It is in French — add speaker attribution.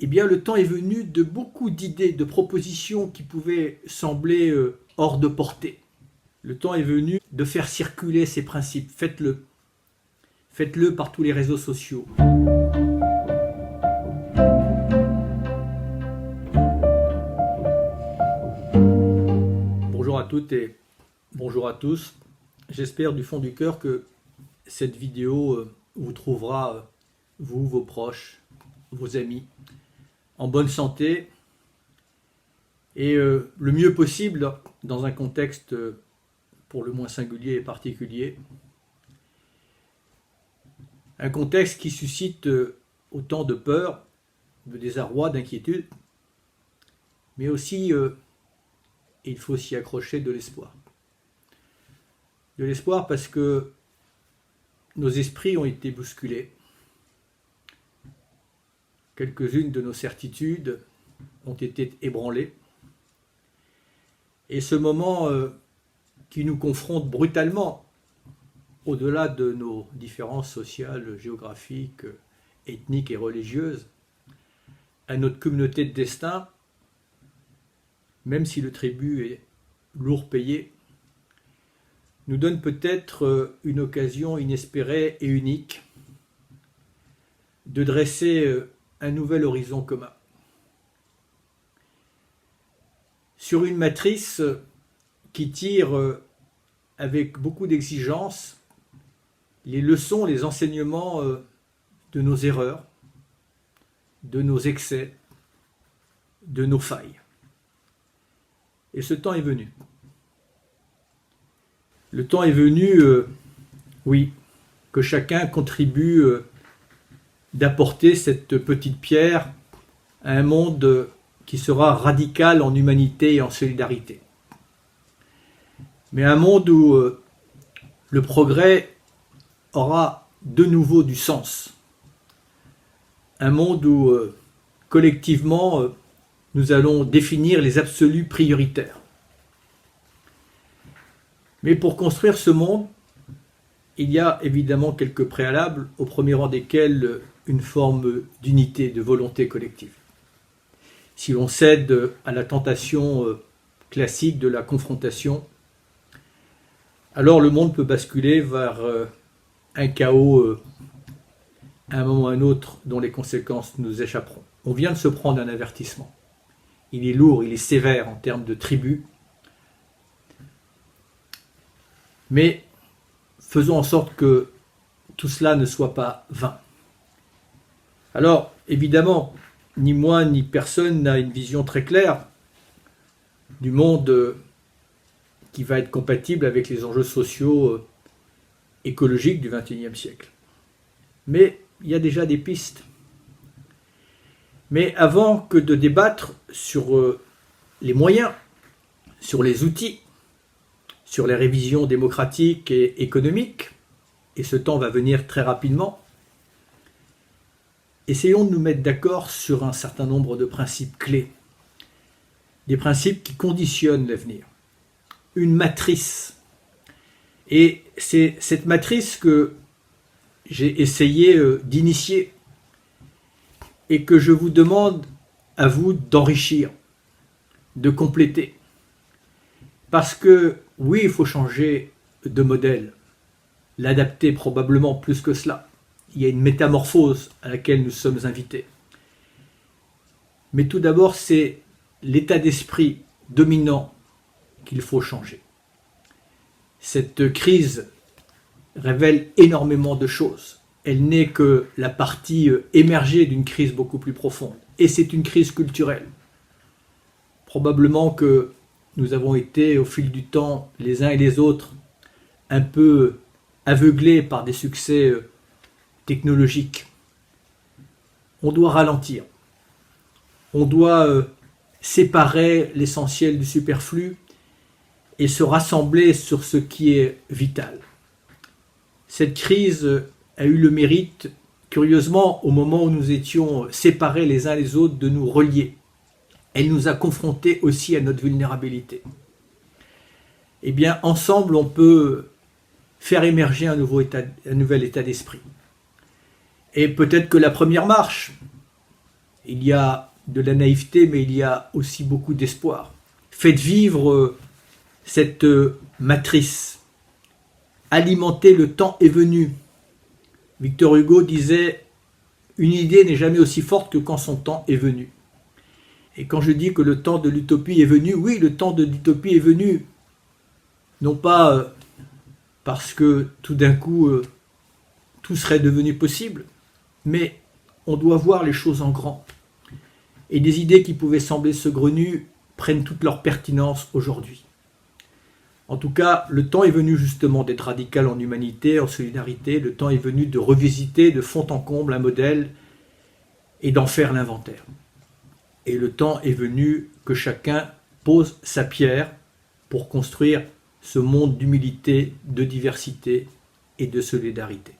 Speaker 1: eh bien le temps est venu de beaucoup d'idées, de propositions qui pouvaient sembler hors de portée. Le temps est venu de faire circuler ces principes. Faites-le. Faites-le par tous les réseaux sociaux. Bonjour à toutes et bonjour à tous. J'espère du fond du cœur que cette vidéo vous trouvera, vous, vos proches, vos amis, en bonne santé et le mieux possible dans un contexte pour le moins singulier et particulier. Un contexte qui suscite autant de peur, de désarroi, d'inquiétude, mais aussi, il faut s'y accrocher, de l'espoir. De l'espoir parce que nos esprits ont été bousculés. Quelques-unes de nos certitudes ont été ébranlées. Et ce moment qui nous confronte brutalement, au-delà de nos différences sociales, géographiques, ethniques et religieuses, à notre communauté de destin, même si le tribut est lourd payé, nous donne peut-être une occasion inespérée et unique de dresser un nouvel horizon commun. Sur une matrice qui tire avec beaucoup d'exigence les leçons, les enseignements de nos erreurs, de nos excès, de nos failles. Et ce temps est venu. Le temps est venu, oui, que chacun contribue d'apporter cette petite pierre à un monde qui sera radical en humanité et en solidarité. Mais un monde où le progrès aura de nouveau du sens. Un monde où collectivement nous allons définir les absolus prioritaires. Mais pour construire ce monde, il y a évidemment quelques préalables, au premier rang desquels une forme d'unité, de volonté collective. Si l'on cède à la tentation classique de la confrontation, alors le monde peut basculer vers un chaos à un moment ou à un autre dont les conséquences nous échapperont. On vient de se prendre un avertissement. Il est lourd, il est sévère en termes de tribut. Mais faisons en sorte que tout cela ne soit pas vain. Alors, évidemment, ni moi ni personne n'a une vision très claire du monde qui va être compatible avec les enjeux sociaux écologiques du XXIe siècle. Mais il y a déjà des pistes. Mais avant que de débattre sur les moyens, sur les outils, sur les révisions démocratiques et économiques, et ce temps va venir très rapidement, essayons de nous mettre d'accord sur un certain nombre de principes clés, des principes qui conditionnent l'avenir, une matrice. Et c'est cette matrice que j'ai essayé d'initier et que je vous demande à vous d'enrichir, de compléter. Parce que oui, il faut changer de modèle, l'adapter probablement plus que cela. Il y a une métamorphose à laquelle nous sommes invités. Mais tout d'abord, c'est l'état d'esprit dominant qu'il faut changer. Cette crise révèle énormément de choses. Elle n'est que la partie émergée d'une crise beaucoup plus profonde. Et c'est une crise culturelle. Probablement que nous avons été, au fil du temps, les uns et les autres, un peu aveuglés par des succès technologiques. On doit ralentir. On doit séparer l'essentiel du superflu et se rassembler sur ce qui est vital. Cette crise a eu le mérite, curieusement, au moment où nous étions séparés les uns les autres, de nous relier. Elle nous a confrontés aussi à notre vulnérabilité. Eh bien, ensemble, on peut faire émerger un nouvel état d'esprit. Et peut-être que la première marche, il y a de la naïveté, mais il y a aussi beaucoup d'espoir. Faites vivre cette matrice. Alimentez le temps est venu. Victor Hugo disait « Une idée n'est jamais aussi forte que quand son temps est venu ». Et quand je dis que le temps de l'utopie est venu, oui, le temps de l'utopie est venu. Non pas parce que tout d'un coup, tout serait devenu possible, mais on doit voir les choses en grand. Et des idées qui pouvaient sembler saugrenues prennent toute leur pertinence aujourd'hui. En tout cas, le temps est venu justement d'être radical en humanité, en solidarité. Le temps est venu de revisiter de fond en comble un modèle et d'en faire l'inventaire. Et le temps est venu que chacun pose sa pierre pour construire ce monde d'humilité, de diversité et de solidarité.